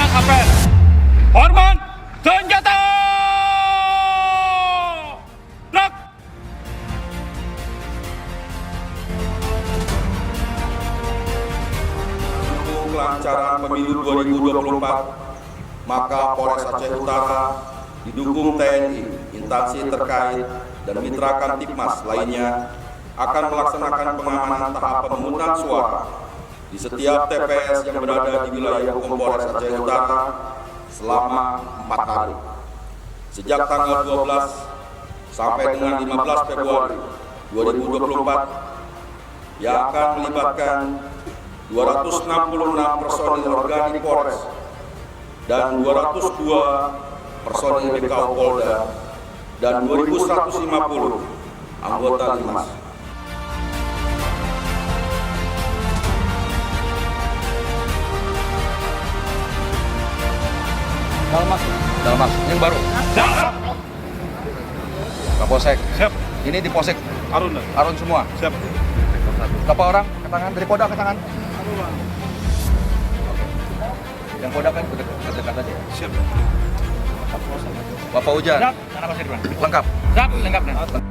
Dinas Apel. Hormat senjata. Rak. Untuk kelancaran pemilu 2024, maka Polres Aceh Utara didukung TNI, instansi terkait, dan mitra Kamtipmas lainnya akan melaksanakan pengamanan tahap pemungutan suara di setiap TPS yang berada di wilayah hukum Polres Aceh Utara selama 4 hari. Sejak tanggal 12 sampai dengan 15 Februari 2024 yang akan melibatkan 266 personil organik Polres dan 202 personil BKO Polda dan 2.150 anggota Limas. Dalmas, yang baru. Siap. Kapolsek. Siap. Ini di Polsek Arun. Arun semua. Siap. Berapa orang ke tangan? Dari Polda ke tangan? Yang Polda kan dekat aja. Siap. Bapak Hujan. Siap. Karena masih di mana? Lengkap. Siap. Lengkap.